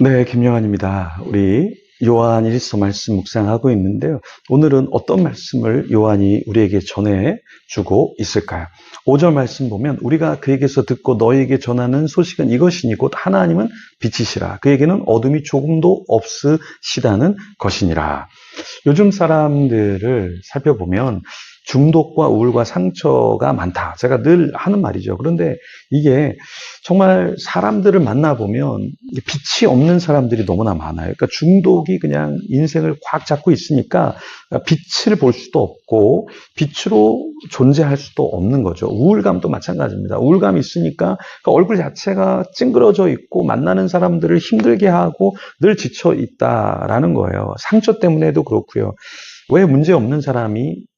네, 김요한입니다. 우리 요한 1서 말씀 묵상하고 있는데요. 오늘은 어떤 말씀을 요한이 우리에게 전해주고 있을까요? 5절 말씀 보면 우리가 그에게서 듣고 너희에게 전하는 소식은 이것이니 곧 하나님은 빛이시라. 그에게는 어둠이 조금도 없으시다는 것이니라. 요즘 사람들을 살펴보면 중독과 우울과 상처가 많다. 제가 늘 하는 말이죠. 그런데 이게 정말 사람들을 만나보면 빛이 없는 사람들이 너무나 많아요. 그러니까 중독이 그냥 인생을 꽉 잡고 있으니까 빛을 볼 수도 없고 빛으로 존재할 수도 없는 거죠. 우울감도 마찬가지입니다. 우울감이 있으니까 그 얼굴 자체가 찡그러져 있고 만나는 사람들을 힘들게 하고 늘 지쳐 있다라는 거예요. 상처 때문에도 그렇고요. 왜 문제 없는 사람이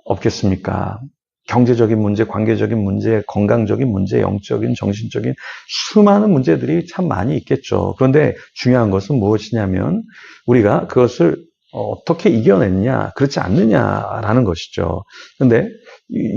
없겠습니까? 경제적인 문제, 관계적인 문제, 건강적인 문제, 영적인, 정신적인 수많은 문제들이 참 많이 있겠죠. 그런데 중요한 것은 무엇이냐면 우리가 그것을 어떻게 이겨냈냐, 그렇지 않느냐라는 것이죠. 그런데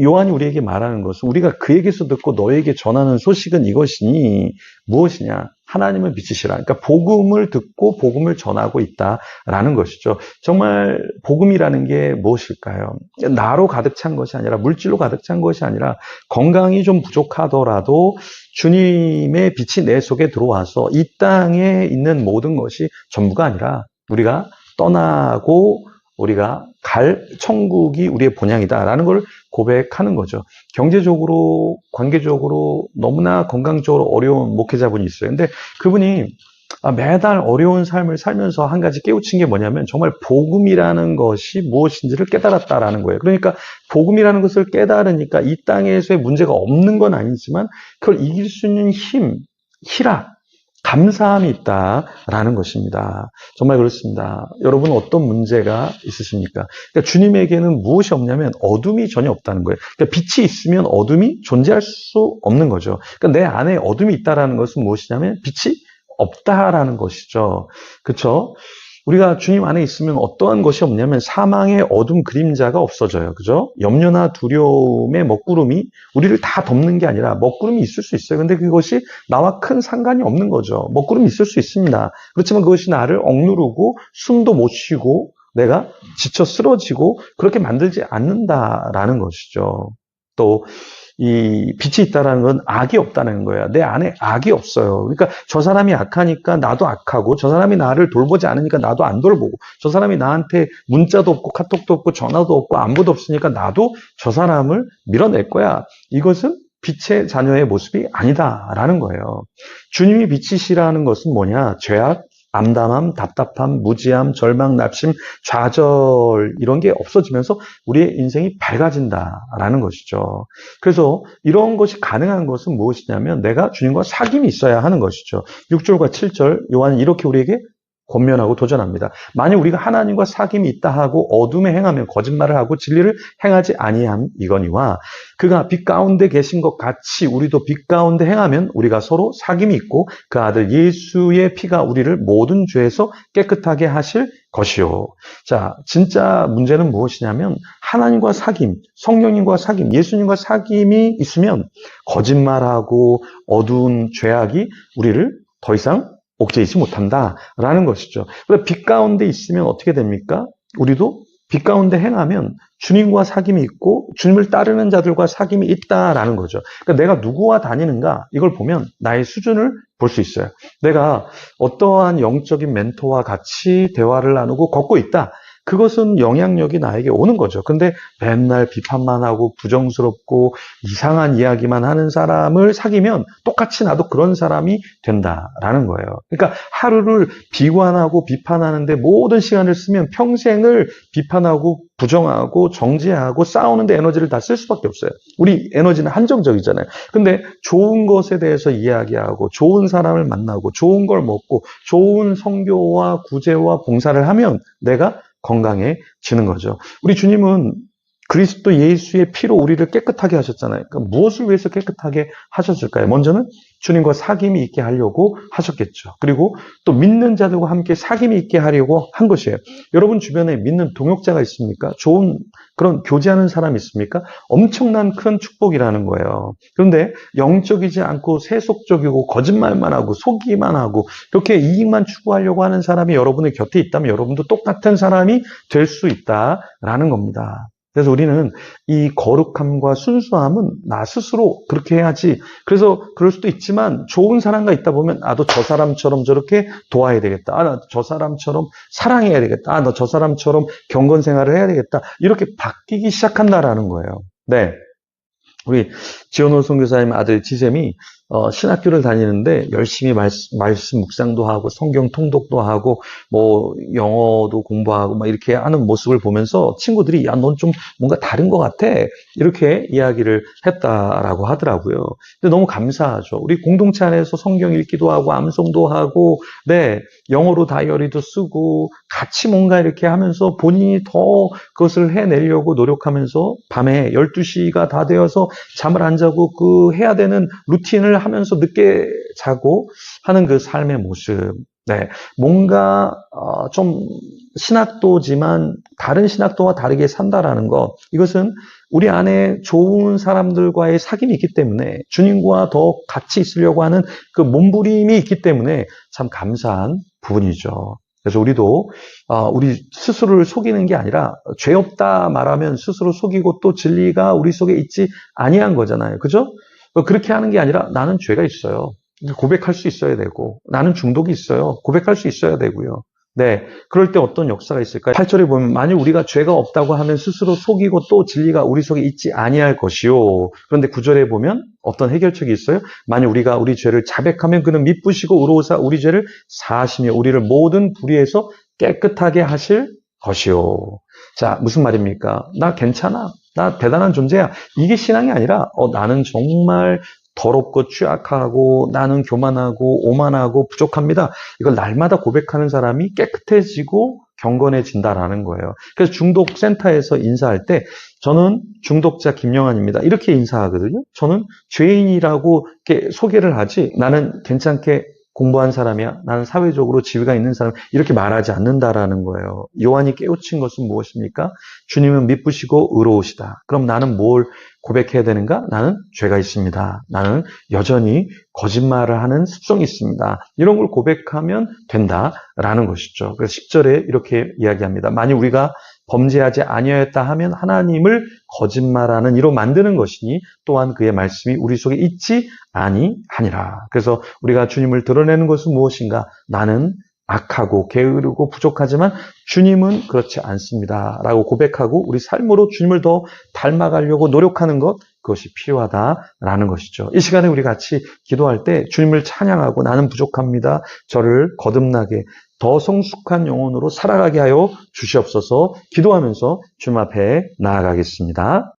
요한이 우리에게 말하는 것은 우리가 그에게서 듣고 너에게 전하는 소식은 이것이니 무엇이냐? 하나님을 믿으시라. 그러니까 복음을 듣고 복음을 전하고 있다라는 것이죠. 정말 복음이라는 게 무엇일까요? 나로 가득 찬 것이 아니라 물질로 가득 찬 것이 아니라 건강이 좀 부족하더라도 주님의 빛이 내 속에 들어와서 이 땅에 있는 모든 것이 전부가 아니라 우리가 떠나고 우리가 갈 천국이 우리의 본향이다라는 걸 고백하는 거죠. 경제적으로, 관계적으로 너무나 건강적으로 어려운 목회자분이 있어요. 근데 그분이 매달 어려운 삶을 살면서 한 가지 깨우친 게 뭐냐면 정말 복음이라는 것이 무엇인지를 깨달았다라는 거예요. 그러니까 복음이라는 것을 깨달으니까 이 땅에서의 문제가 없는 건 아니지만 그걸 이길 수 있는 힘, 희락, 감사함이 있다라는 것입니다. 정말 그렇습니다. 여러분 어떤 문제가 있으십니까? 그러니까 주님에게는 무엇이 없냐면 어둠이 전혀 없다는 거예요. 그러니까 빛이 있으면 어둠이 존재할 수 없는 거죠. 그러니까 내 안에 어둠이 있다라는 것은 무엇이냐면 빛이 없다라는 것이죠. 그렇죠? 우리가 주님 안에 있으면 어떠한 것이 없냐면 사망의 어둠 그림자가 없어져요. 그죠? 염려나 두려움의 먹구름이 우리를 다 덮는 게 아니라 먹구름이 있을 수 있어요. 근데 그것이 나와 큰 상관이 없는 거죠. 먹구름이 있을 수 있습니다. 그렇지만 그것이 나를 억누르고 숨도 못 쉬고 내가 지쳐 쓰러지고 그렇게 만들지 않는다라는 것이죠. 또 이 빛이 있다는 건 악이 없다는 거야. 내 안에 악이 없어요. 그러니까 저 사람이 악하니까 나도 악하고 저 사람이 나를 돌보지 않으니까 나도 안 돌보고 저 사람이 나한테 문자도 없고 카톡도 없고 전화도 없고 안부도 없으니까 나도 저 사람을 밀어낼 거야. 이것은 빛의 자녀의 모습이 아니다라는 거예요. 주님이 빛이시라는 것은 뭐냐? 죄악, 암담함, 답답함, 무지함, 절망, 낙심, 좌절 이런 게 없어지면서 우리의 인생이 밝아진다라는 것이죠. 그래서 이런 것이 가능한 것은 무엇이냐면 내가 주님과 사귐이 있어야 하는 것이죠. 6절과 7절 요한은 이렇게 우리에게 권면하고 도전합니다. 만약 우리가 하나님과 사귐이 있다 하고 어둠에 행하면 거짓말을 하고 진리를 행하지 아니함 이거니와 그가 빛 가운데 계신 것 같이 우리도 빛 가운데 행하면 우리가 서로 사귐이 있고 그 아들 예수의 피가 우리를 모든 죄에서 깨끗하게 하실 것이요. 자, 진짜 문제는 무엇이냐면 하나님과 사귐, 성령님과 사귐, 예수님과 사귐이 있으면 거짓말하고 어두운 죄악이 우리를 더 이상 옥죄이지 못한다라는 것이죠. 그래서 빛 가운데 있으면 어떻게 됩니까? 우리도 빛 가운데 행하면 주님과 사귐이 있고 주님을 따르는 자들과 사귐이 있다라는 거죠. 그러니까 내가 누구와 다니는가 이걸 보면 나의 수준을 볼 수 있어요. 내가 어떠한 영적인 멘토와 같이 대화를 나누고 걷고 있다. 그것은 영향력이 나에게 오는 거죠. 근데 맨날 비판만 하고 부정스럽고 이상한 이야기만 하는 사람을 사귀면 똑같이 나도 그런 사람이 된다라는 거예요. 그러니까 하루를 비관하고 비판하는데 모든 시간을 쓰면 평생을 비판하고 부정하고 정죄하고 싸우는데 에너지를 다 쓸 수밖에 없어요. 우리 에너지는 한정적이잖아요. 근데 좋은 것에 대해서 이야기하고 좋은 사람을 만나고 좋은 걸 먹고 좋은 선교와 구제와 봉사를 하면 내가 건강해지는 거죠. 우리 주님은 그리스도 예수의 피로 우리를 깨끗하게 하셨잖아요. 그러니까 무엇을 위해서 깨끗하게 하셨을까요? 먼저는 주님과 사귐이 있게 하려고 하셨겠죠. 그리고 또 믿는 자들과 함께 사귐이 있게 하려고 한 것이에요. 여러분 주변에 믿는 동역자가 있습니까? 좋은 그런 교제하는 사람이 있습니까? 엄청난 큰 축복이라는 거예요. 그런데 영적이지 않고 세속적이고 거짓말만 하고 속이기만 하고 이렇게 이익만 추구하려고 하는 사람이 여러분의 곁에 있다면 여러분도 똑같은 사람이 될 수 있다라는 겁니다. 그래서 우리는 이 거룩함과 순수함은 나 스스로 그렇게 해야지. 그래서 그럴 수도 있지만 좋은 사람과 있다 보면 나도 저 사람처럼 저렇게 도와야 되겠다. 나 저 사람처럼 사랑해야 되겠다. 나 저 사람처럼 경건 생활을 해야 되겠다. 이렇게 바뀌기 시작한다라는 거예요. 네. 우리 지원호 선교사님 아들 지샘이 신학교를 다니는데 열심히 말씀 묵상도 하고 성경 통독도 하고 뭐 영어도 공부하고 막 이렇게 하는 모습을 보면서 친구들이 야, 넌 좀 뭔가 다른 것 같아 이렇게 이야기를 했다라고 하더라고요. 근데 너무 감사하죠. 우리 공동체 안에서 성경 읽기도 하고 암송도 하고 네 영어로 다이어리도 쓰고 같이 뭔가 이렇게 하면서 본인이 더 그것을 해내려고 노력하면서 밤에 12시가 다 되어서 잠을 안 자고 그 해야 되는 루틴을 하면서 늦게 자고 하는 그 삶의 모습. 네. 뭔가, 좀 신학도지만 다른 신학도와 다르게 산다라는 것. 이것은 우리 안에 좋은 사람들과의 사귐이 있기 때문에 주님과 더 같이 있으려고 하는 그 몸부림이 있기 때문에 참 감사한 부분이죠. 그래서 우리도 우리 스스로를 속이는 게 아니라 죄 없다 말하면 스스로 속이고 또 진리가 우리 속에 있지 아니한 거잖아요. 그죠? 그렇게 하는 게 아니라 나는 죄가 있어요. 고백할 수 있어야 되고 나는 중독이 있어요. 고백할 수 있어야 되고요. 네, 그럴 때 어떤 역사가 있을까요? 8절에 보면 만일 우리가 죄가 없다고 하면 스스로 속이고 또 진리가 우리 속에 있지 아니할 것이요. 그런데 9절에 보면 어떤 해결책이 있어요? 만일 우리가 우리 죄를 자백하면 그는 미쁘시고 의로우사 우리 죄를 사하시며 우리를 모든 불의에서 깨끗하게 하실 것이요. 자, 무슨 말입니까? 나 괜찮아. 나 대단한 존재야. 이게 신앙이 아니라 나는 정말 더럽고 취약하고 나는 교만하고 오만하고 부족합니다. 이걸 날마다 고백하는 사람이 깨끗해지고 경건해진다라는 거예요. 그래서 중독센터에서 인사할 때 저는 중독자 김영환입니다. 이렇게 인사하거든요. 저는 죄인이라고 이렇게 소개를 하지 나는 괜찮게 공부한 사람이야. 나는 사회적으로 지위가 있는 사람. 이렇게 말하지 않는다라는 거예요. 요한이 깨우친 것은 무엇입니까? 주님은 미쁘시고 의로우시다. 그럼 나는 뭘 고백해야 되는가? 나는 죄가 있습니다. 나는 여전히 거짓말을 하는 습성이 있습니다. 이런 걸 고백하면 된다라는 것이죠. 그래서 10절에 이렇게 이야기합니다. 만일 우리가 범죄하지 아니하였다 하면 하나님을 거짓말하는 이로 만드는 것이니 또한 그의 말씀이 우리 속에 있지 아니하니라. 그래서 우리가 주님을 드러내는 것은 무엇인가? 나는 악하고 게으르고 부족하지만 주님은 그렇지 않습니다. 라고 고백하고 우리 삶으로 주님을 더 닮아가려고 노력하는 것, 그것이 필요하다라는 것이죠. 이 시간에 우리 같이 기도할 때 주님을 찬양하고 나는 부족합니다. 저를 거듭나게 더 성숙한 영혼으로 살아가게 하여 주시옵소서. 기도하면서 주님 앞에 나아가겠습니다.